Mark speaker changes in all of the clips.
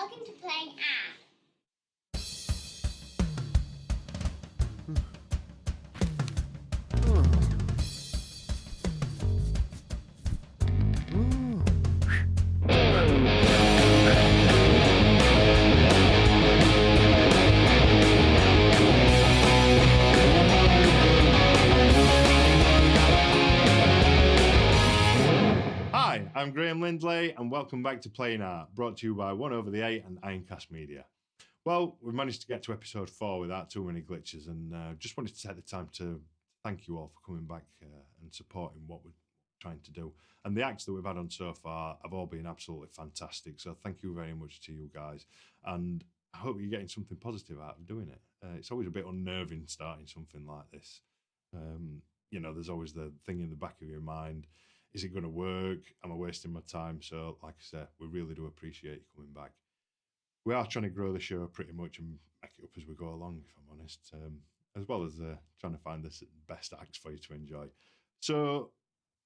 Speaker 1: Welcome to Playing App.
Speaker 2: Hi, I'm Graham Lindley, and welcome back to Playin Art, brought to you by 1 over the 8 and Ironcast Media. Well, we've managed to get to episode 4 without too many glitches, and just wanted to take the time to thank you all for coming back and supporting what we're trying to do. And the acts that we've had on so far have all been absolutely fantastic, so thank you very much to you guys. And I hope you're getting something positive out of doing it. It's always a bit unnerving starting something like this. There's always the thing in the back of your mind. Is it going to work? Am I wasting my time? So, like I said, we really do appreciate you coming back. We are trying to grow the show pretty much and make it up as we go along, if I'm honest, as well as trying to find the best acts for you to enjoy. So,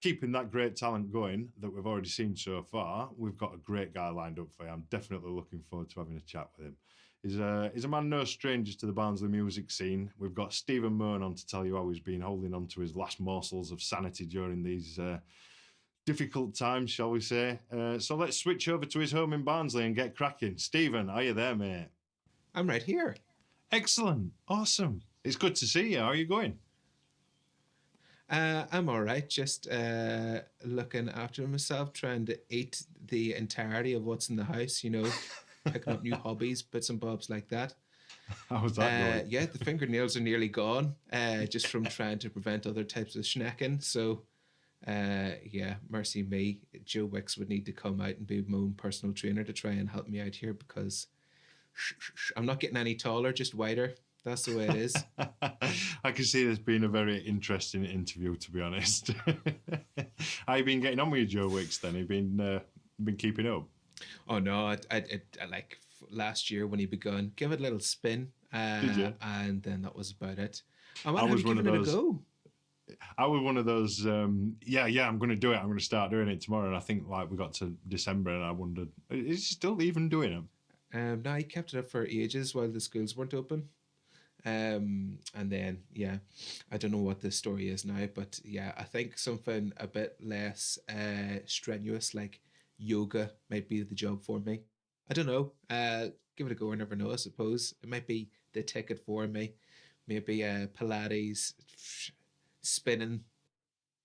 Speaker 2: keeping that great talent going that we've already seen so far, we've got a great guy lined up for you. I'm definitely looking forward to having a chat with him. He's a man no stranger to the Barnsley music scene. We've got Stephen Mone on to tell you how he's been holding on to his last morsels of sanity during these difficult times, shall we say. So let's switch over to his home in Barnsley and get cracking. Stephen, are you there, mate?
Speaker 3: I'm right here.
Speaker 2: Excellent. Awesome. It's good to see you. How are you going?
Speaker 3: I'm all right. Just looking after myself, trying to eat the entirety of what's in the house, picking up new hobbies, bits and bobs like that.
Speaker 2: How's that going?
Speaker 3: Yeah, the fingernails are nearly gone, just from trying to prevent other types of snacking. So, mercy me. Joe Wicks would need to come out and be my own personal trainer to try and help me out here because I'm not getting any taller, just wider. That's the way it is.
Speaker 2: I can see this being a very interesting interview, to be honest. How you been getting on with your Joe Wicks then? Have you been keeping up?
Speaker 3: Oh no, I like last year when he begun, give it a little spin,
Speaker 2: Did you?
Speaker 3: and then that was about it.
Speaker 2: I was one of those. I was one of those. I'm going to do it. I'm going to start doing it tomorrow. And I think we got to December, and I wondered, is he still even doing them?
Speaker 3: No, he kept it up for ages while the schools weren't open. And then I don't know what the story is now, but I think something a bit less strenuous like yoga might be the job for me. I don't know. Give it a go. I never know. I suppose it might be the ticket for me. Maybe Pilates, spinning.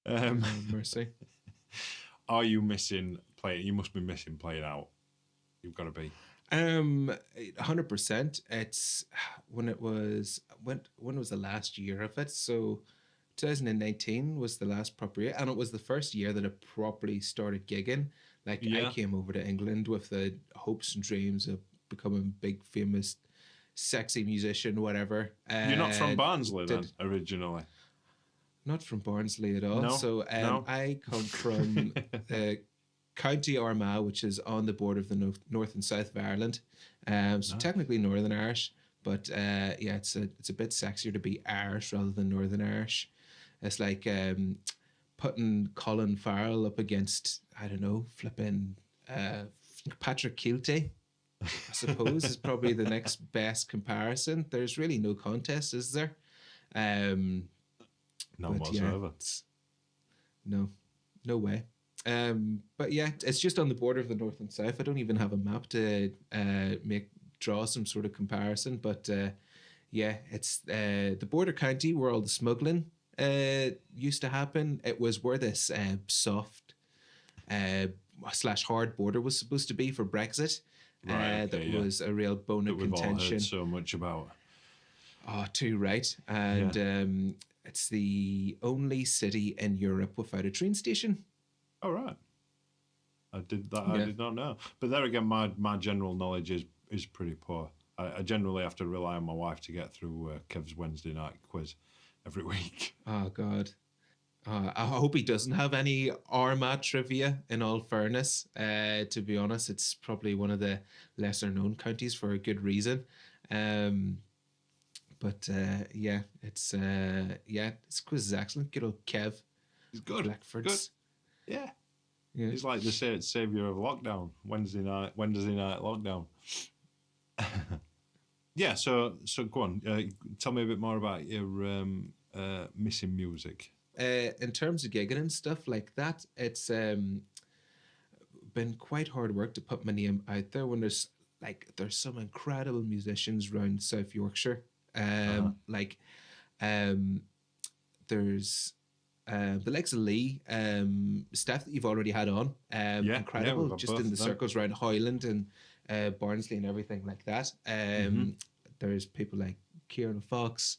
Speaker 3: Mercy.
Speaker 2: Are you missing playing? You must be missing playing out. You've got to be.
Speaker 3: 100%. It's when was the last year of it? So 2019 was the last proper year, and it was the first year that I properly started gigging. I came over to England with the hopes and dreams of becoming a big, famous, sexy musician, whatever.
Speaker 2: You're not from Barnsley then, originally?
Speaker 3: Not from Barnsley at all.
Speaker 2: No,
Speaker 3: so
Speaker 2: no.
Speaker 3: I come from County Armagh, which is on the border of the north and south of Ireland. Technically Northern Irish, but it's a bit sexier to be Irish rather than Northern Irish. It's like putting Colin Farrell up against, I don't know, flipping Patrick Keelty, I suppose, is probably the next best comparison. There's really no contest, is there?
Speaker 2: None whatsoever.
Speaker 3: No way. But it's just on the border of the north and south. I don't even have a map to draw some sort of comparison, but it's the border county where all the smuggling used to happen. It was where this soft / hard border was supposed to be for Brexit. Was a real bone of contention.
Speaker 2: We've all heard so much about.
Speaker 3: Oh, too right. And it's the only city in Europe without a train station.
Speaker 2: Oh, right. I did not know. But there again, my general knowledge is pretty poor. I generally have to rely on my wife to get through Kev's Wednesday night quiz every week.
Speaker 3: Oh, God. I hope he doesn't have any Armagh trivia, in all fairness. To be honest, it's probably one of the lesser known counties for a good reason. This quiz is excellent. Good old Kev.
Speaker 2: He's good.
Speaker 3: Blackford's.
Speaker 2: Good. Yeah.
Speaker 3: Yeah.
Speaker 2: He's like the savior of lockdown. Wednesday night lockdown. Yeah. So go on. Tell me a bit more about your missing music.
Speaker 3: In terms of gigging and stuff like that, it's been quite hard work to put my name out there when there's some incredible musicians around South Yorkshire.
Speaker 2: Uh-huh.
Speaker 3: Like um there's the likes of Lee, Steph that you've already had on,
Speaker 2: Yeah. Yeah. We've
Speaker 3: incredible
Speaker 2: got
Speaker 3: just
Speaker 2: both
Speaker 3: in
Speaker 2: of
Speaker 3: the
Speaker 2: them.
Speaker 3: circles around Highland and Barnsley and everything like that.
Speaker 2: Mm-hmm.
Speaker 3: There's people like Kieran Fox,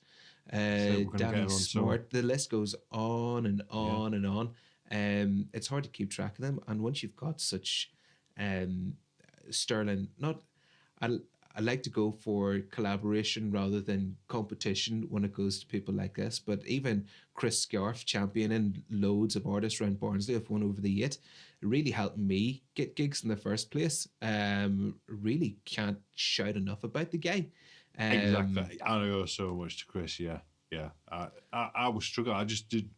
Speaker 2: That's it. We're gonna get
Speaker 3: Danny
Speaker 2: her on soon.
Speaker 3: Smart. The list goes on and
Speaker 2: Yeah.
Speaker 3: on and on. It's hard to keep track of them, and once you've got such um, sterling, not I I like to go for collaboration rather than competition when it goes to people like this. But even Chris Scarf championing loads of artists around Barnsley have won over the eight. It really helped me get gigs in the first place. Really can't shout enough about the guy. Um,
Speaker 2: Exactly. I owe so much to Chris. Yeah. Yeah. I was struggling. I just did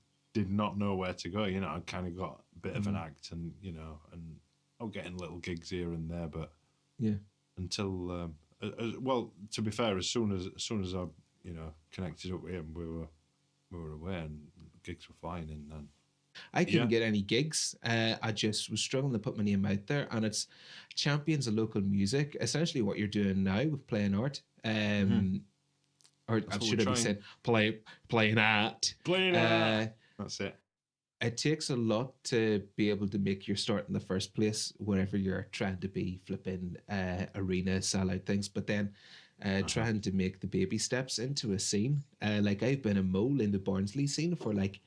Speaker 2: not know where to go. You know, I kind of got a bit of an
Speaker 3: mm,
Speaker 2: act, and and I'm getting little gigs here and there, but
Speaker 3: yeah.
Speaker 2: until well, to be fair, as soon as I connected up with him, we were away and gigs were flying in. And
Speaker 3: I couldn't
Speaker 2: yeah,
Speaker 3: get any gigs. I just was struggling to put my name out there, and it's champions of local music. Essentially, what you're doing now with playing art.
Speaker 2: hmm
Speaker 3: Or
Speaker 2: that's what we're
Speaker 3: should I be
Speaker 2: trying.
Speaker 3: saying playing art?
Speaker 2: Playing
Speaker 3: Uh,
Speaker 2: That's it.
Speaker 3: it takes a lot to be able to make your start in the first place whenever you're trying to be flipping arena sellout things, but then
Speaker 2: Uh-huh.
Speaker 3: trying to make the baby steps into a scene. Like I've been a mole in the Barnsley scene for like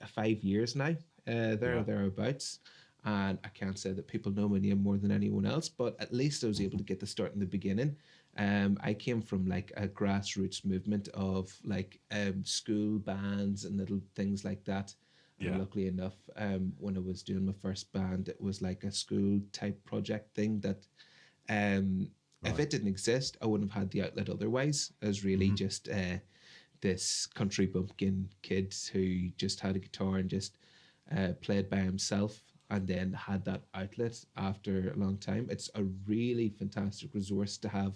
Speaker 3: 5 years now, there or
Speaker 2: Yeah.
Speaker 3: thereabouts. And I can't say that people know my name more than anyone else, but at least I was able to get the start in the beginning. I came from like a grassroots movement of like school bands and little things like that. And
Speaker 2: Yeah.
Speaker 3: luckily enough, when I was doing my first band, it was like a school type project thing that um, if
Speaker 2: Right.
Speaker 3: it didn't exist, I wouldn't have had the outlet otherwise. It was really
Speaker 2: hmm
Speaker 3: just this country bumpkin kid who just had a guitar and just played by himself and then had that outlet after a long time. It's a really fantastic resource to have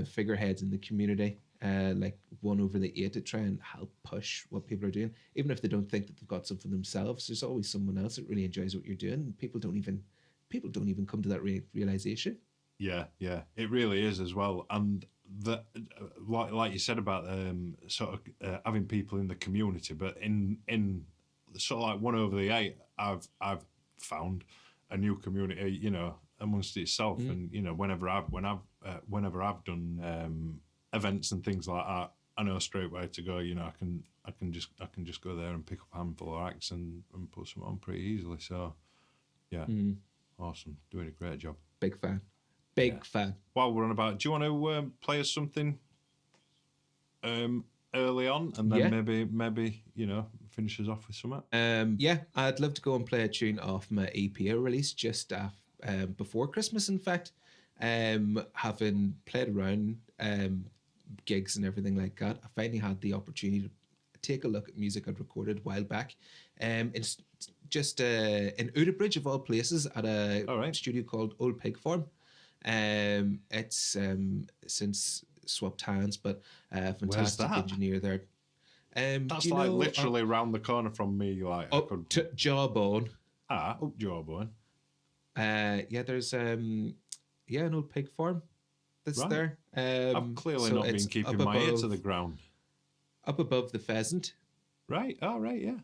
Speaker 3: figureheads in the community, like one over the eight, to try and help push what people are doing. Even if they don't think that they've got something themselves, there's always someone else that really enjoys what you're doing. People don't even come to that realization.
Speaker 2: Yeah. Yeah. It really is as well, and like you said about sort of having people in the community, but in sort of like one over the eight, I've found a new community, amongst itself,
Speaker 3: Mm.
Speaker 2: and whenever I've done events and things like that, I know straight where to go. I can just go there and pick up a handful of acts and put some on pretty easily. So yeah,
Speaker 3: Mm.
Speaker 2: awesome, doing a great job.
Speaker 3: Big fan.
Speaker 2: Yeah.
Speaker 3: Big fan.
Speaker 2: While we're on about, do you want to play us something early on, and then
Speaker 3: Yeah.
Speaker 2: maybe finish us off with something?
Speaker 3: Yeah, I'd love to go and play a tune off my EP I released just before Christmas. In fact, having played around gigs and everything like that, I finally had the opportunity to take a look at music I'd recorded a while back. It's just in Udabridge of all places at a
Speaker 2: All right.
Speaker 3: studio called Old Pig Farm. It's since swapped hands, but a
Speaker 2: Where's
Speaker 3: fantastic
Speaker 2: that?
Speaker 3: engineer there. Do
Speaker 2: That's
Speaker 3: you
Speaker 2: like
Speaker 3: know
Speaker 2: literally round the corner from me. Like I
Speaker 3: up
Speaker 2: could
Speaker 3: to Jawbone?
Speaker 2: up Jawbone.
Speaker 3: Yeah, there's yeah, an old pig farm that's
Speaker 2: Right.
Speaker 3: there.
Speaker 2: I've clearly
Speaker 3: So
Speaker 2: not
Speaker 3: it's
Speaker 2: been keeping my ear to the ground.
Speaker 3: up above the pheasant.
Speaker 2: Right. All right. Yeah.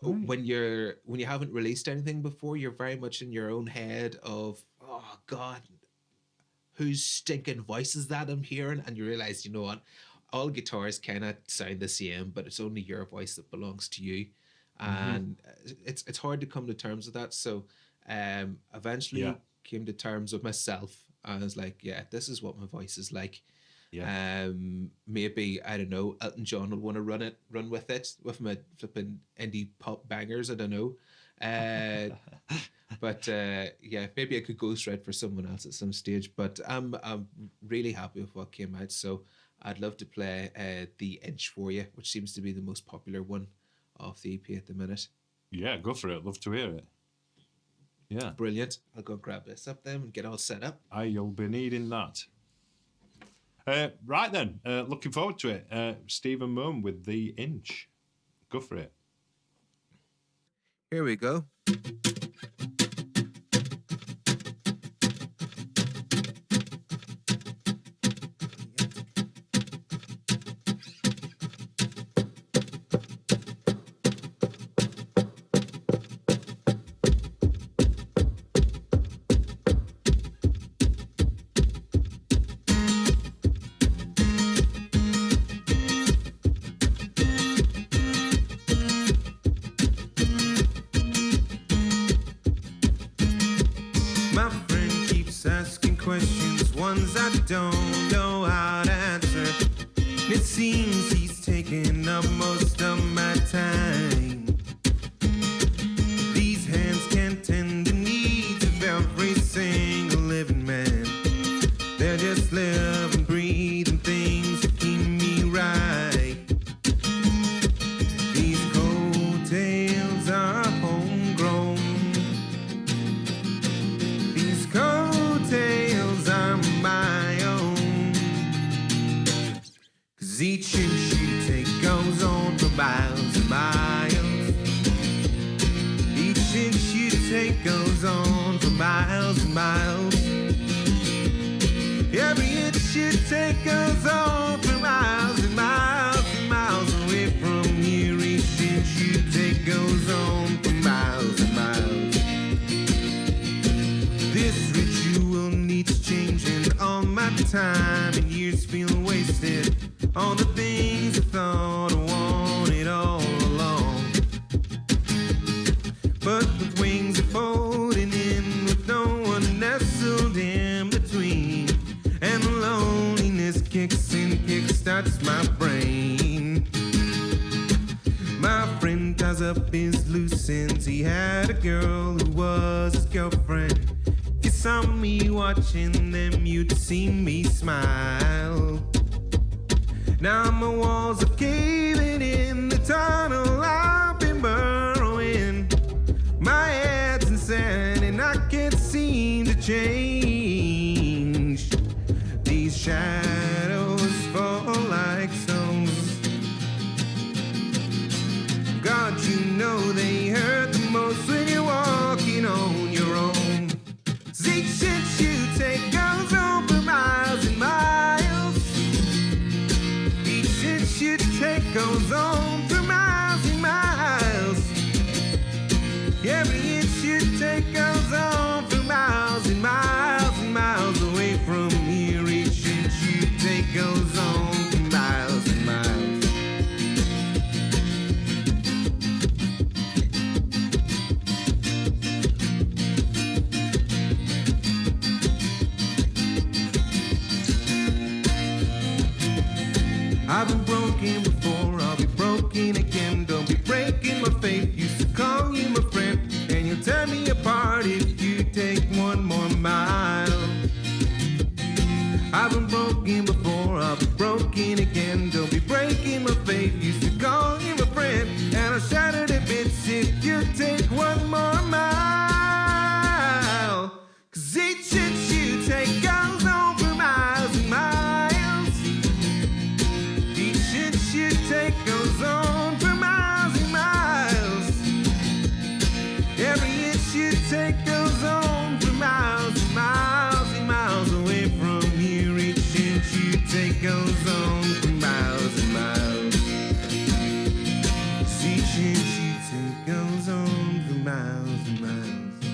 Speaker 2: Right.
Speaker 3: When you haven't released anything before, you're very much in your own head of, oh God, whose stinking voice is that I'm hearing? And you realize, you know what, all guitars cannot sound the same, but it's only your voice that belongs to you.
Speaker 2: Mm-hmm.
Speaker 3: And it's hard to come to terms with that. So
Speaker 2: Yeah.
Speaker 3: eventually came to terms with myself. I was like, yeah, this is what my voice is like.
Speaker 2: Yeah.
Speaker 3: Maybe I don't know. Elton John will want to run with it with my flipping indie pop bangers. I don't know. Uh, but yeah, maybe I could ghostwrite for someone else at some stage. But I'm really happy with what came out. So I'd love to play the Inch for you, which seems to be the most popular one off the EP at the minute.
Speaker 2: Yeah, go for it. Love to hear it. Yeah.
Speaker 3: Brilliant. I'll go grab this up then and get all set up.
Speaker 2: You'll be needing that. Right then, looking forward to it. Stephen Mone with The Inch. Go for it.
Speaker 3: Here we go. My friend keeps asking questions, ones I don't know how to answer. It seems he's taking up most of my time. These hands can't tend the needs of every single living man. They're just living, breathing things that keep me right. These coattails are homegrown. These coattails are my own. 'Cause each inch you take goes on for miles and miles. Each inch you take goes on for miles and miles. Every inch you take goes on for miles and miles and miles away from here. Each inch you take goes on for miles and miles. This ritual needs changing. All my time and years feel wasted on the things I thought I wanted all along. But with wings folding in, with no one nestled in between, and loneliness kicks in, kickstarts my brain. My friend ties up his loose ends. He had a girl who was his girlfriend. If you saw me watching them, you'd see me smile. Now my walls are caving in, the tunnel I've been burrowing. My head's in sand and I can't seem to change. These shadows fall like stones. God, you know they hurt the most when you're walking on your own. Each inch you take goes on for miles and miles. Each inch you take goes on for miles and miles. Every inch you take goes on for miles and miles and miles away from here. Each inch you take goes on for miles and miles. I've been broken before, I'll be broken again. Don't be breaking my faith. Used to call you my friend, and you'll tear me apart if you take one more mile. I've been broken before, I'll be broken again. Don't be breaking my faith. Used to call you my friend, and I'll shatter to bits if you take one more mile. 'Cause each inch you take goes on for miles and miles. Each inch you take goes on for miles and miles. Every inch you take goes on for miles and miles and miles away from here. Each inch you take goes on for miles and miles. 'Cause each inch you take goes on for miles and miles.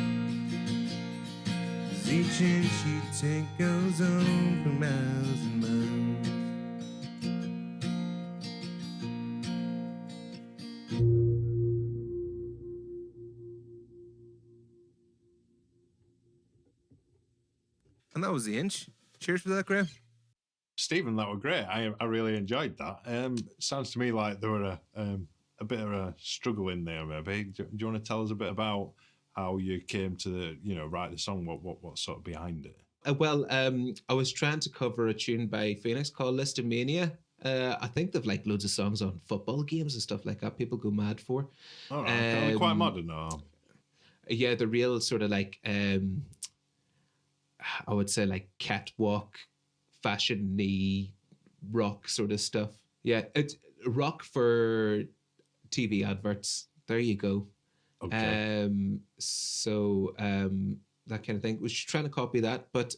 Speaker 3: 'Cause each inch you take goes on for miles and miles. And that was The Inch. Cheers for that, Graham.
Speaker 2: Stephen, that were great. I really enjoyed that. Sounds to me like there were a bit of a struggle in there. Maybe do you want to tell us a bit about how you came to write the song? What sort of behind it?
Speaker 3: I was trying to cover a tune by Phoenix called Listomania. I think they've like loads of songs on football games and stuff like that. People go mad for.
Speaker 2: All right, are they quite
Speaker 3: Um,
Speaker 2: modern or?
Speaker 3: yeah, the real sort of like I would say like catwalk, fashion-y rock sort of stuff. Yeah, it's rock for TV adverts. There you go.
Speaker 2: Okay.
Speaker 3: That kind of thing. Was trying to copy that, but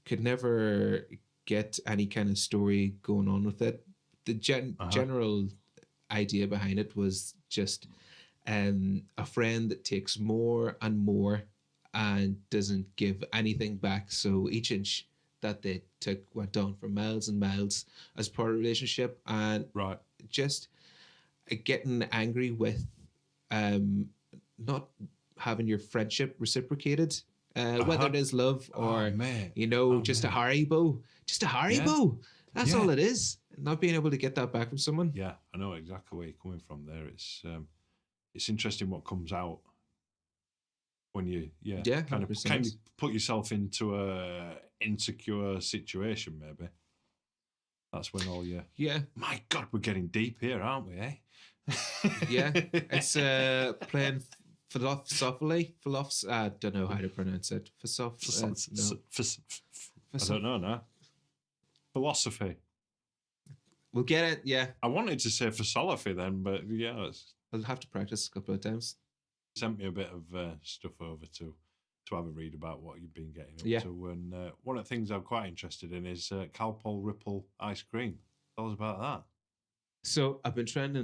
Speaker 3: could never get any kind of story going on with it. The
Speaker 2: Uh-huh.
Speaker 3: general idea behind it was just a friend that takes more and more and doesn't give anything back. So each inch that they took went on for miles and miles as part of the relationship, and
Speaker 2: Right.
Speaker 3: just getting angry with um, not having your friendship reciprocated, whether
Speaker 2: Uh-huh.
Speaker 3: it is love
Speaker 2: Oh
Speaker 3: or
Speaker 2: mate. Oh
Speaker 3: just a
Speaker 2: mate.
Speaker 3: Haribo, just a
Speaker 2: Yeah.
Speaker 3: Haribo. That's
Speaker 2: Yeah.
Speaker 3: all it is. Not being able to get that back from someone.
Speaker 2: Yeah. I know exactly where you're coming from there. It's interesting what comes out when you
Speaker 3: Yeah,
Speaker 2: kind
Speaker 3: 100%.
Speaker 2: of put yourself into a insecure situation. Maybe that's when all you.
Speaker 3: Yeah,
Speaker 2: My God, we're getting deep here, aren't we? Eh?
Speaker 3: yeah. It's playing philosophically. I don't know how to pronounce it. No.
Speaker 2: I
Speaker 3: Philosoph-
Speaker 2: don't know now. Philosophy.
Speaker 3: We'll get it. Yeah,
Speaker 2: I wanted to say philosophy then, but yeah, it's
Speaker 3: I'll have to practice a couple of times.
Speaker 2: sent me a bit of stuff over to have a read about what you've been getting up
Speaker 3: Yeah.
Speaker 2: to. And one of the things I'm quite interested in is Calpol Ripple ice cream. Tell us about that.
Speaker 3: So I've been trying to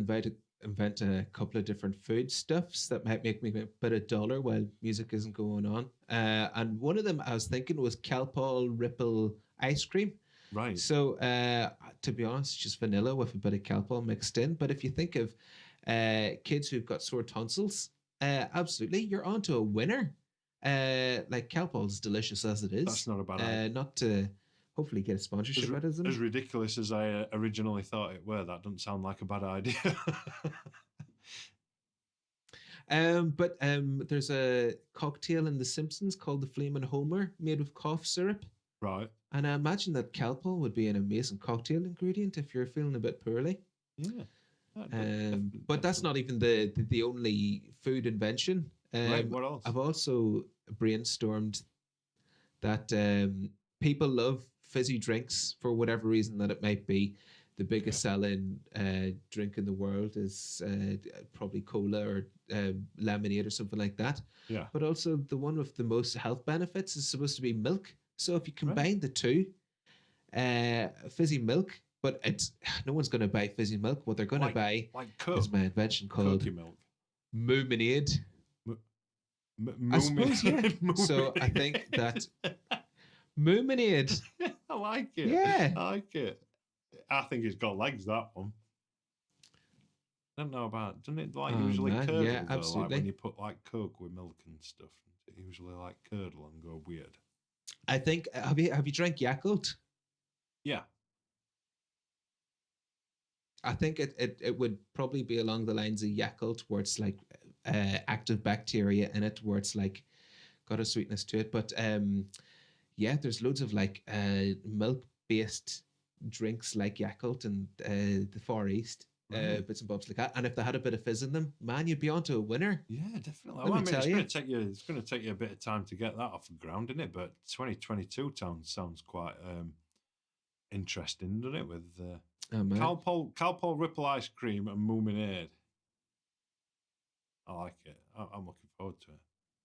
Speaker 3: invent a couple of different food stuffs that might make me a bit of dollar while music isn't going on. And one of them I was thinking was Calpol Ripple ice cream.
Speaker 2: Right.
Speaker 3: So to be honest, just vanilla with a bit of Calpol mixed in. But if you think of kids who've got sore tonsils, absolutely, you're onto a winner. Like Calpol's delicious as it is.
Speaker 2: That's not a bad idea.
Speaker 3: Not to hopefully get a sponsorship out of them.
Speaker 2: As ridiculous as I originally thought it were, that doesn't sound like a bad idea.
Speaker 3: But there's a cocktail in The Simpsons called the Flamin' Homer made with cough syrup.
Speaker 2: Right.
Speaker 3: And I imagine that Calpol would be an amazing cocktail ingredient if you're feeling a bit poorly.
Speaker 2: Yeah.
Speaker 3: But that's not even the only food invention.
Speaker 2: Right. What else?
Speaker 3: I've also brainstormed that people love fizzy drinks for whatever reason that it might be. The biggest selling drink in the world is probably cola or lemonade or something like that.
Speaker 2: Yeah.
Speaker 3: But also the one with the most health benefits is supposed to be milk. So if you combine the two, fizzy milk, but it's no one's going to buy fizzy milk. What they're going to buy is my invention called Moominade. I suppose, yeah. So I think that Moominade.
Speaker 2: I like it.
Speaker 3: Yeah.
Speaker 2: I like it. I think it's got legs, that one. I don't know about, doesn't it usually curdle?
Speaker 3: Yeah,
Speaker 2: though?
Speaker 3: absolutely.
Speaker 2: Like when you put like Coke with milk and stuff, it usually like curdle and go weird.
Speaker 3: I think, have you drank Yakult?
Speaker 2: Yeah.
Speaker 3: I think it would probably be along the lines of Yakult, where it's like active bacteria in it, where it's like got a sweetness to it. But yeah, there's loads of like milk based drinks like Yakult and the Far East, bits and bobs like that. And if they had a bit of fizz in them, man, you'd be onto a winner.
Speaker 2: Yeah, definitely.
Speaker 3: Let me tell you.
Speaker 2: It's going to take you a bit of time to get that off the ground, isn't it? But 2022 sounds quite interesting, doesn't it? With Calpol Ripple ice cream and Moominade. I like it. I'm looking forward to it.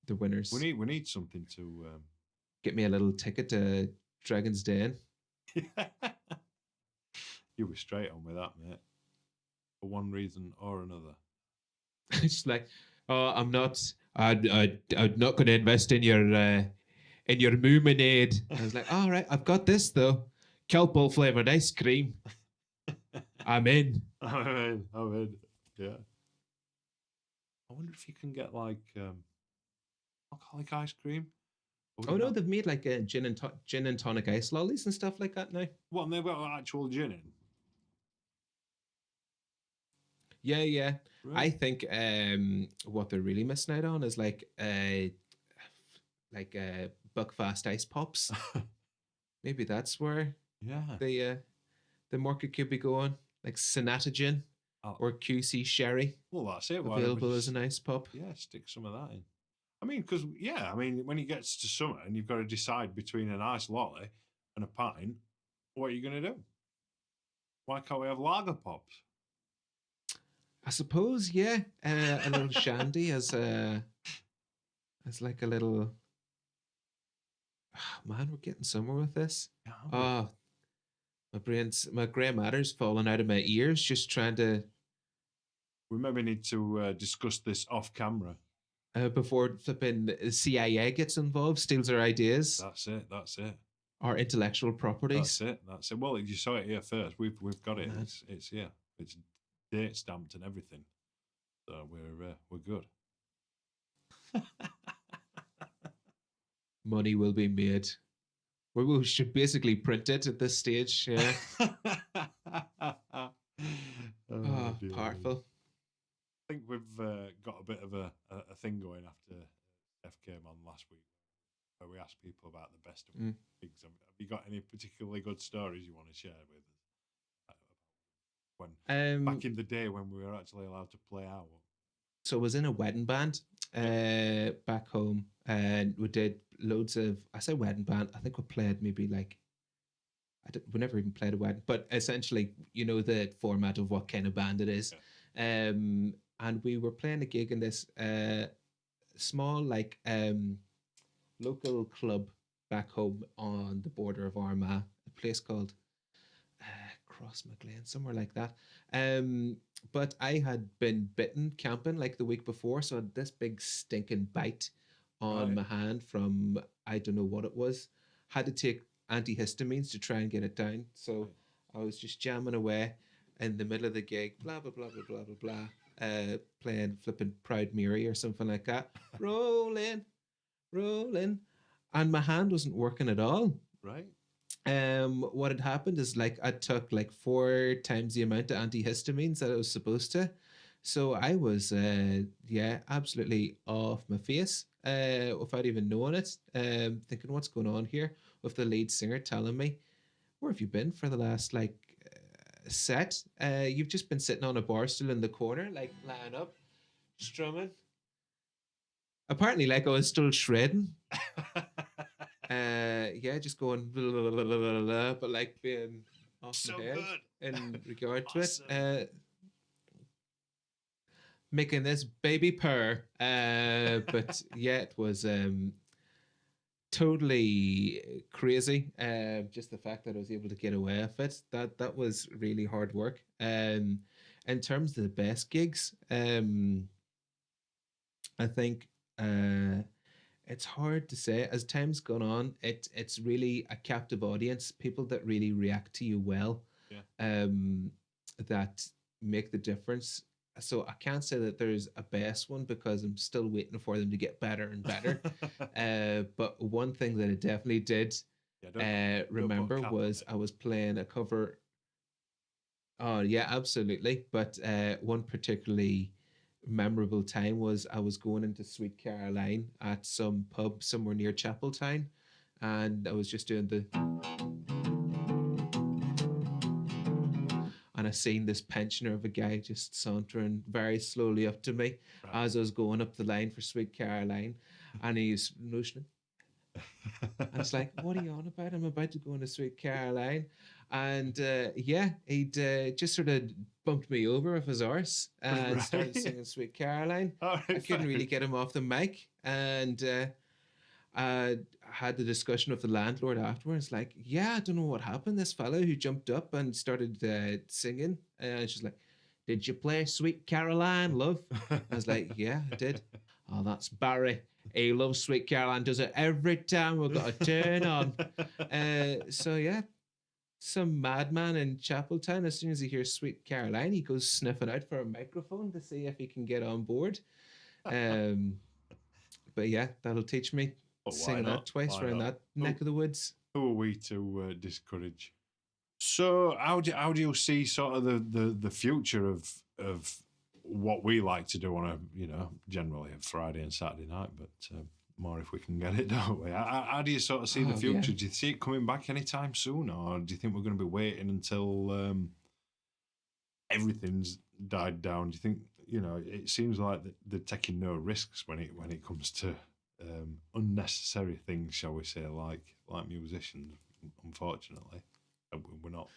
Speaker 3: The winners.
Speaker 2: We need something to
Speaker 3: get me a little ticket to Dragon's Den.
Speaker 2: You were straight on with that, mate. For one reason or another.
Speaker 3: It's like, oh, I'm not not going to invest in your Moominade. I was like, all right, I've got this though, Kelpol flavored ice cream. I'm in.
Speaker 2: I'm in. Yeah. I wonder if you can get like alcoholic ice cream.
Speaker 3: Oh no, they've made like gin and tonic ice lollies and stuff like that now.
Speaker 2: What? And they've got actual gin in.
Speaker 3: Yeah. Right. I think what they're really missing out on is like Buckfast ice pops. Maybe that's where they the market could be going, like Sanatogen
Speaker 2: Oh,
Speaker 3: or QC Sherry,
Speaker 2: well, that's it. Why don't we
Speaker 3: available as
Speaker 2: just
Speaker 3: a nice pop.
Speaker 2: stick some of that in? I mean, because I mean, when it gets to summer and you've got to decide between an ice lolly and a pint, what are you going to do? Why can't we have lager pops?
Speaker 3: I suppose, yeah, a little shandy as like a little. Oh, man, we're getting somewhere with this.
Speaker 2: Yeah,
Speaker 3: Oh, my grey matter's falling out of my ears just trying to
Speaker 2: we maybe need to discuss this off camera.
Speaker 3: before flipping CIA gets involved, steals our ideas,
Speaker 2: That's it. That's it.
Speaker 3: our intellectual properties.
Speaker 2: That's it. That's it. Well, you saw it here first. We've got
Speaker 3: Oh,
Speaker 2: it.
Speaker 3: man.
Speaker 2: It's here. It's date stamped and everything. So we're good.
Speaker 3: Money will be made. We should basically print it at this stage. Yeah. Oh,
Speaker 2: dear.
Speaker 3: powerful.
Speaker 2: I think we've got a bit of a thing going after Steph came on last week, where we asked people about the best of gigs. Have you got any particularly good stories you want to share with us? When back in the day when we were actually allowed to play out.
Speaker 3: So I was in a wedding band back home, and we did loads of. I say wedding band. I think we played maybe like. We never even played a wedding, but essentially, you know the format of what kind of band it is.
Speaker 2: Yeah.
Speaker 3: And we were playing a gig in this small like local club back home on the border of Armagh, a place called Cross McLean, somewhere like that. But I had been bitten camping like the week before, so I had this big stinking bite on my hand from I don't know what it was. Had to take antihistamines to try and get it down. So I was just jamming away in the middle of the gig, blah blah blah blah blah blah blah, playing flipping Proud Mary or something like that. Rolling, rolling, and my hand wasn't working at all.
Speaker 2: Right.
Speaker 3: What had happened is like I took like 4 times the amount of antihistamines that I was supposed to. So I was absolutely off my face without even knowing it. Thinking what's going on here, with the lead singer telling me, where have you been for the last like set? You've just been sitting on a bar stool in the corner, like lying up, strumming. Apparently, like I was still shredding. Just going blah, blah, blah, blah, blah, blah, but like being off
Speaker 2: So
Speaker 3: my head
Speaker 2: good.
Speaker 3: in regard to
Speaker 2: Awesome.
Speaker 3: it. Making this baby purr. But yeah, it was totally crazy. Just the fact that I was able to get away with it. That was really hard work. In terms of the best gigs, I think it's hard to say. As time's gone on, it's really a captive audience, people that really react to you well, that make the difference. So I can't say that there's a best one because I'm still waiting for them to get better and better. But one thing that I definitely did remember was I was playing a cover. Oh yeah, absolutely. But one particularly memorable time was I was going into Sweet Caroline at some pub somewhere near Chapeltown, and I was just doing the, and I seen this pensioner of a guy just sauntering very slowly up to me as I was going up the line for Sweet Caroline, and he's notioning. And it's like, what are you on about? I'm about to go into Sweet Caroline. And he'd just sort of bumped me over with his arse and started singing Sweet Caroline. I couldn't really get him off the mic. And I had the discussion with the landlord afterwards, like, yeah, I don't know what happened. This fellow who jumped up and started singing. And she's like, did you play Sweet Caroline, love? I was like, yeah, I did. Oh, that's Barry. He loves Sweet Caroline, does it every time we've got a turn on. So yeah, some madman in Chapeltown, as soon as he hears Sweet Caroline, he goes sniffing out for a microphone to see if he can get on board. But yeah, that'll teach me singing that twice around that neck of the woods.
Speaker 2: Who are we to discourage? So how do you see sort of the future of what we like to do on a generally a Friday and Saturday night, but more if we can get it, don't we? How do you sort of see the
Speaker 3: Oh yeah.
Speaker 2: future? Do you see it coming back anytime soon, or do you think we're going to be waiting until everything's died down? Do you think, it seems like they're taking no risks when it comes to unnecessary things, shall we say, like musicians? Unfortunately, we're not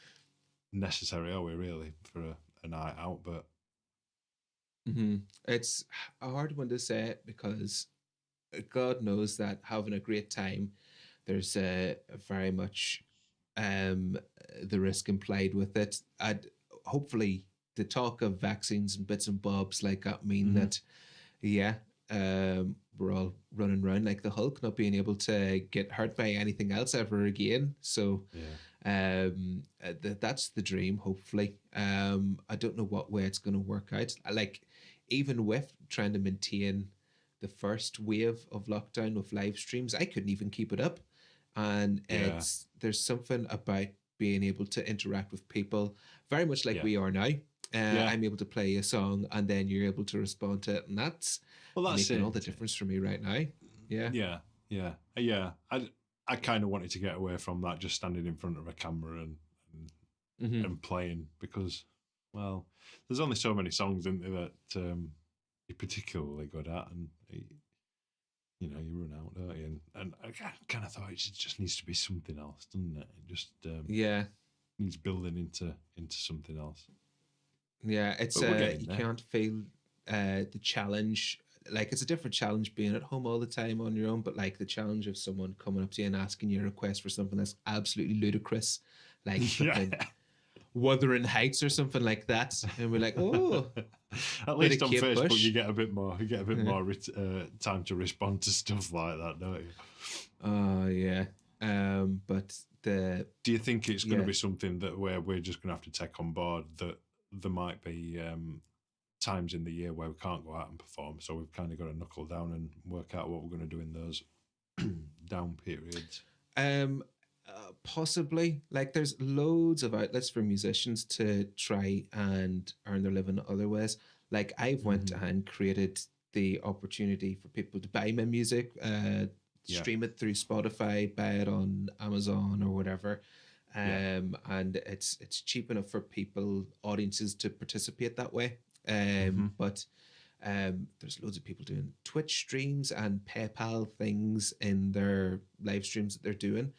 Speaker 2: necessary, are we? Really, for a night out, but
Speaker 3: It's a hard one to say because God knows that having a great time, there's very much um, the risk implied with it. I'd hopefully the talk of vaccines and bits and bobs like that mean
Speaker 2: mhm,
Speaker 3: that yeah, we're all running around like the Hulk, not being able to get hurt by anything else ever again. So
Speaker 2: yeah,
Speaker 3: that's the dream. Hopefully, I don't know what way it's going to work out. Like even with trying to maintain the first wave of lockdown with live streams, I couldn't even keep it up. And
Speaker 2: yeah,
Speaker 3: there's something about being able to interact with people very much like
Speaker 2: yeah,
Speaker 3: we are now.
Speaker 2: yeah.
Speaker 3: I'm able to play a song and then you're able to respond to it, and that's
Speaker 2: Well, that's
Speaker 3: making all
Speaker 2: it.
Speaker 3: the difference for me right now. Yeah.
Speaker 2: Yeah, yeah, yeah. I kind of wanted to get away from that, just standing in front of a camera and,
Speaker 3: Hmm.
Speaker 2: and playing because, well, there's only so many songs in there that you're particularly good at, and you run out, don't you? And I kind of thought it just needs to be something else, doesn't it? It just
Speaker 3: Yeah.
Speaker 2: needs building into something else.
Speaker 3: Yeah. It's
Speaker 2: But we're getting
Speaker 3: you
Speaker 2: there.
Speaker 3: can't feel the challenge. Like it's a different challenge being at home all the time on your own, but like the challenge of someone coming up to you and asking you a request for something that's absolutely ludicrous, like
Speaker 2: Yeah.
Speaker 3: flipping Wuthering Heights or something like that, and we're like, oh,
Speaker 2: At
Speaker 3: bit of
Speaker 2: least on
Speaker 3: Kate
Speaker 2: Facebook,
Speaker 3: Bush.
Speaker 2: you get a bit more. You get a bit
Speaker 3: Yeah.
Speaker 2: more time to respond to stuff like that, don't you?
Speaker 3: Oh yeah. But the
Speaker 2: Do you think it's going to
Speaker 3: yeah.
Speaker 2: be something that where we're just going to have to take on board that there might be times in the year where we can't go out and perform, so we've kind of got to knuckle down and work out what we're going to do in those down periods?
Speaker 3: Um, Possibly. Like, there's loads of outlets for musicians to try and earn their living other ways. Like, I've went
Speaker 2: Hmm.
Speaker 3: and created the opportunity for people to buy my music,
Speaker 2: Yeah,
Speaker 3: stream it through Spotify, buy it on Amazon or whatever.
Speaker 2: yeah,
Speaker 3: And it's cheap enough for people, audiences to participate that way.
Speaker 2: hmm
Speaker 3: But there's loads of people doing Twitch streams and PayPal things in their live streams that they're doing.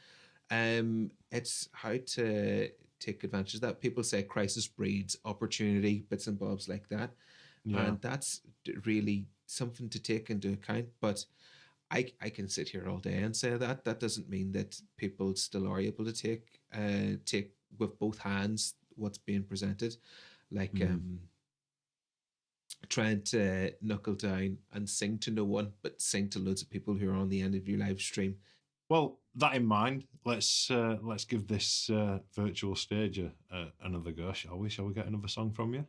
Speaker 3: It's how to take advantage of that. People say crisis breeds opportunity, bits and bobs like that,
Speaker 2: yeah.
Speaker 3: and that's really something to take into account. But I can sit here all day and say that. That doesn't mean that people still are able to take with both hands what's being presented. Like
Speaker 2: Mm.
Speaker 3: trying to knuckle down and sing to no one, but sing to loads of people who are on the end of your live stream.
Speaker 2: Well, that in mind, let's give this virtual stage another go, shall we? Shall we get another song from you?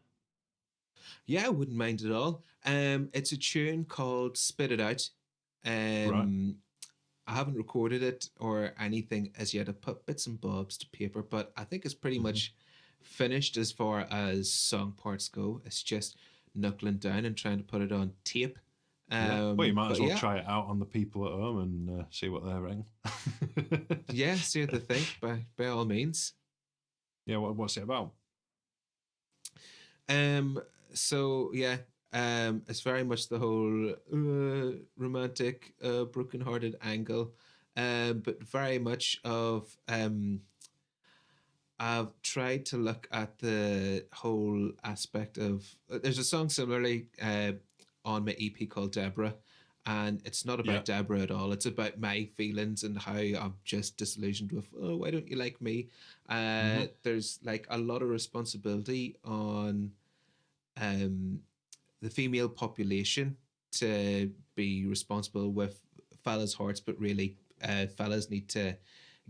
Speaker 3: Yeah, I wouldn't mind at all. It's a tune called "Spit It Out."
Speaker 2: Right.
Speaker 3: Um, I haven't recorded it or anything as yet. I put bits and bobs to paper, but I think it's pretty
Speaker 2: Hmm.
Speaker 3: much finished as far as song parts go. It's just knuckling down and trying to put it on tape.
Speaker 2: Yeah. Well, you might as
Speaker 3: But
Speaker 2: well
Speaker 3: yeah,
Speaker 2: try it out on the people at home and see what they're ring.
Speaker 3: yeah, see what they think by all means.
Speaker 2: Yeah. What's it about?
Speaker 3: Um, so yeah, it's very much the whole romantic, broken-hearted angle, but very much of I've tried to look at the whole aspect of. There's a song similarly on my EP called Deborah, and it's not
Speaker 2: Yeah.
Speaker 3: about Deborah at all. It's about my feelings and how I'm just disillusioned with. Oh, why don't you like me?
Speaker 2: Hmm.
Speaker 3: There's like a lot of responsibility on um, the female population to be responsible with fellas' hearts, but really, fellas need to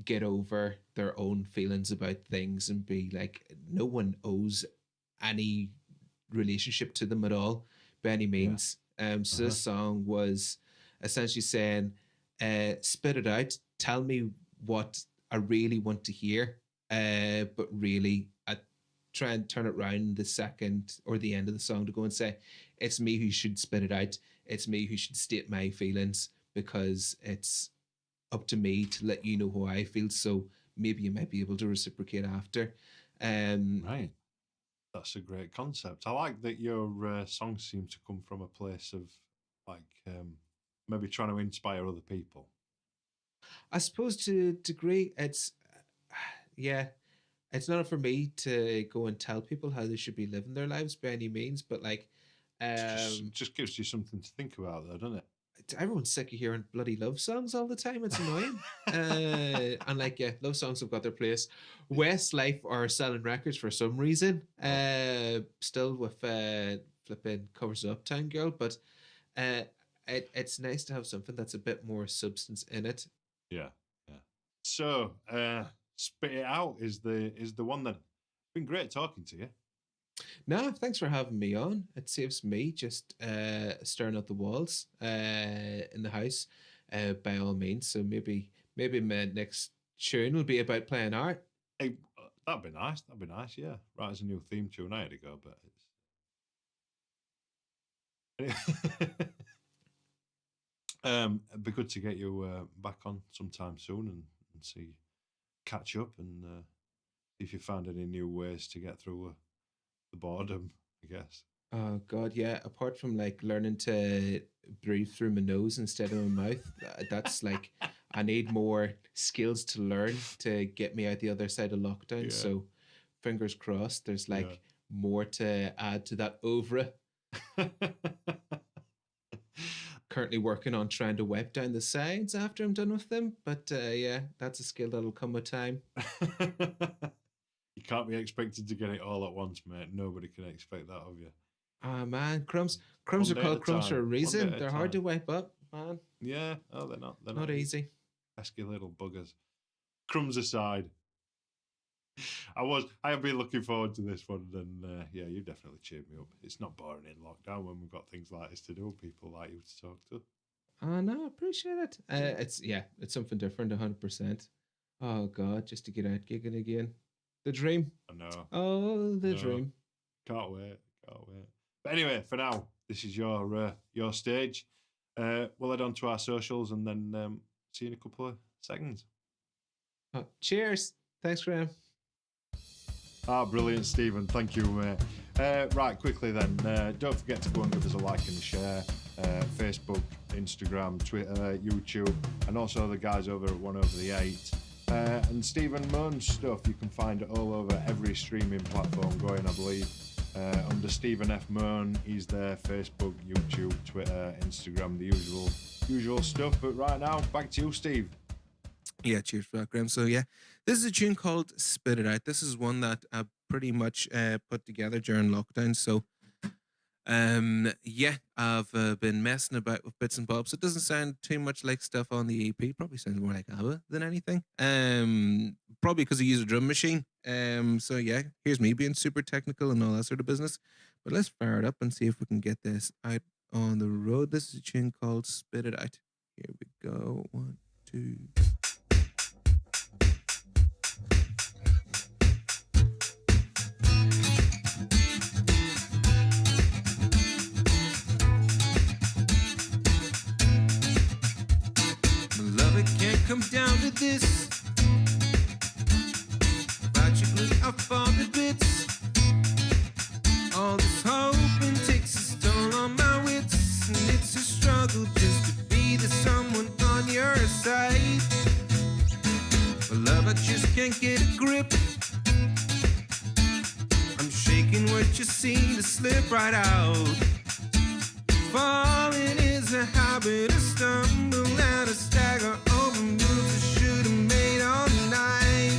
Speaker 3: get over their own feelings about things and be like, no one owes any relationship to them at all by any
Speaker 2: Yeah.
Speaker 3: means. So
Speaker 2: Uh-huh.
Speaker 3: this song was essentially saying, spit it out, tell me what I really want to hear, but really, I try and turn it around the second or the end of the song to go and say, it's me who should spit it out. It's me who should state my feelings. because it's up to me to let you know how I feel. So maybe you might be able to reciprocate after.
Speaker 2: Right. That's a great concept. I like that your songs seem to come from a place of like maybe trying to inspire other people.
Speaker 3: I suppose to a degree, it's yeah, it's not for me to go and tell people how they should be living their lives by any means, but like,
Speaker 2: It
Speaker 3: um,
Speaker 2: just gives you something to think about, though, doesn't it?
Speaker 3: everyone's sick of hearing bloody love songs all the time. It's annoying. And like, yeah, love songs have got their place. Westlife are selling records for some reason.
Speaker 2: Oh,
Speaker 3: Still with flipping covers of Uptown Girl, but uh, it's nice to have something that's a bit more substance in it.
Speaker 2: yeah, yeah. So, spit it out is the one that. It's been great talking to you.
Speaker 3: No, thanks for having me on. It saves me just staring at the walls in the house, by all means. So maybe my next tune will be about playing art.
Speaker 2: Hey, that'd be nice. That'd be nice. Yeah, right as a new theme tune. I had to go, but it's. It'd be good to get you back on sometime soon and see catch up and see if you found any new ways to get through the boredom. I guess.
Speaker 3: Oh God, yeah. Apart from like learning to breathe through my nose instead of my mouth, that's like I need more skills to learn to get me out the other side of lockdown.
Speaker 2: Yeah,
Speaker 3: So fingers crossed, there's
Speaker 2: yeah.
Speaker 3: like more to add to that oeuvre. Currently working on trying to wipe down the sides after I'm done with them, but yeah, that's a skill that'll come with time.
Speaker 2: You can't be expected to get it all at once, mate. Nobody can expect that of you.
Speaker 3: Ah man, crumbs
Speaker 2: One
Speaker 3: are
Speaker 2: day at a
Speaker 3: called crumbs for a
Speaker 2: time. One day
Speaker 3: reason.
Speaker 2: at a
Speaker 3: They're hard
Speaker 2: time.
Speaker 3: to wipe up, man.
Speaker 2: Yeah. Oh, they're not. They're
Speaker 3: Not
Speaker 2: not easy.
Speaker 3: easy.
Speaker 2: Pesky little buggers. Crumbs aside, I have been looking forward to this one, and yeah, you definitely cheered me up. It's not boring in lockdown when we've got things like this to do. People like you to talk to.
Speaker 3: No, I appreciate it. It's something different, 100%. Oh God, just to get out gigging again. The dream.
Speaker 2: I know.
Speaker 3: Oh, the
Speaker 2: No,
Speaker 3: dream.
Speaker 2: can't wait. Can't wait. But anyway, for now, this is your stage. We'll head on to our socials and then see you in a couple of seconds.
Speaker 3: Oh, cheers. Thanks, Graham.
Speaker 2: Brilliant, Stephen. Thank you. Right, quickly then, don't forget to go and give us a like and a share. Facebook, Instagram, Twitter, YouTube, and also the guys over at One Over the Eight. And Stephen Mone's stuff you can find it all over every streaming platform going, I believe. Under Stephen F. Mone, he's there, Facebook, YouTube, Twitter, Instagram, the usual stuff. But right now, back to you, Steve.
Speaker 3: Yeah, cheers for that, Graham. So yeah, this is a tune called "Spit It Out." This is one that I pretty much put together during lockdown. So yeah, I've been messing about with bits and bobs. It doesn't sound too much like stuff on the EP. Probably sounds more like ABBA than anything. Probably because I use a drum machine. So yeah, here's me being super technical and all that sort of business. But let's fire it up and see if we can get this out on the road. This is a tune called "Spit It Out." Here we go. 1, 2. Come down to this. About your glue, I fall to bits. All this hoping takes a toll on my wits, and it's a struggle just to be the someone on your side. But love, I just can't get a grip. I'm shaking what you see to slip right out. Falling is a habit, a stumble and a stagger over moves I should have made all night.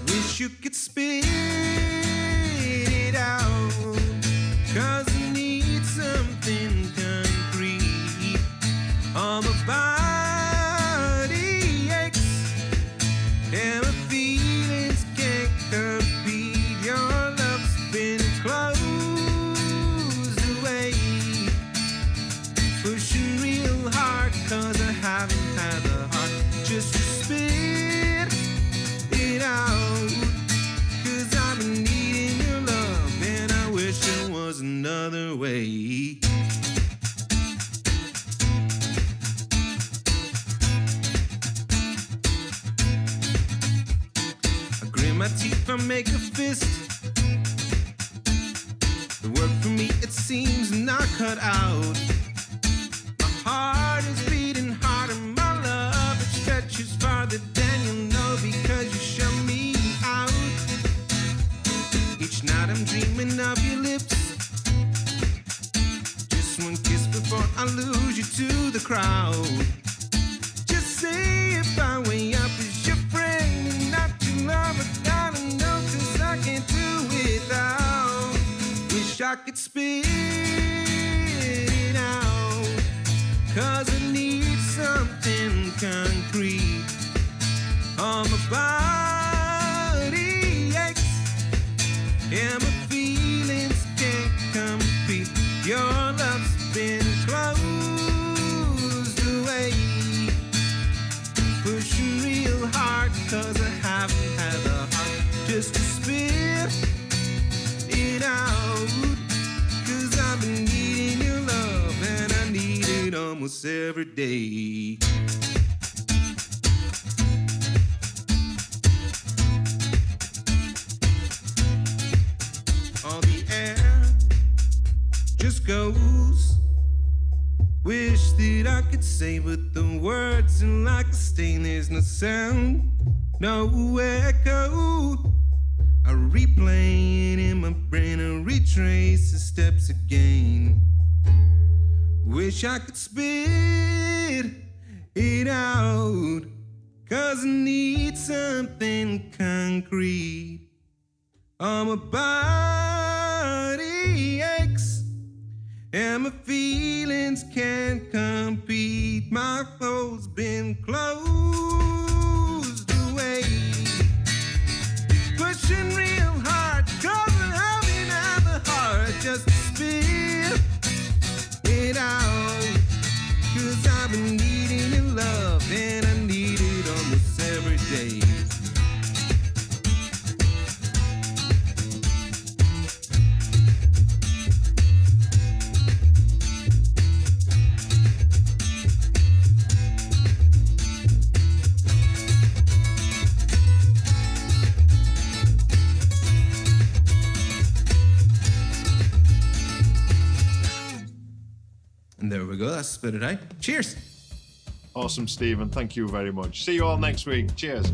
Speaker 3: Wish you could spit it out, 'cause I need something concrete. All my body aches and my feelings can't compete. Your love's been closed away, pushing real hard 'cause I haven't had the heart my teeth, I make a fist. The work for me, it seems not cut out. My heart is beating harder, my love, it stretches farther than you'll know because you show me out. Each night I'm dreaming of your lips. Just one kiss before I lose you to the crowd. Just say if I way up as your friend and not your lover, gotta know 'cause I can't do without. Wish I could spit it out, 'cause I need something concrete. All my body aches, and my feelings can't compete. Your love's been closed away, pushing real hard 'cause I haven't had the heart just to spit it out. 'Cause I've been needing your love and I need it almost every day. All the air just goes. Wish that I could say, but the words are like a stain. There's no sound, no echo. I replay it in my brain and retrace the steps again. Wish I could spit it out, 'cause I need something concrete. All my body aches, and my feelings can't compete. My clothes been closed away, pushing real hard 'cause I haven't had the heart just to spit it out. 'Cause I've been needing your love and I need it almost every day. And there we go, that's spit it out. Cheers.
Speaker 2: Awesome, Stephen. Thank you very much. See you all next week. Cheers.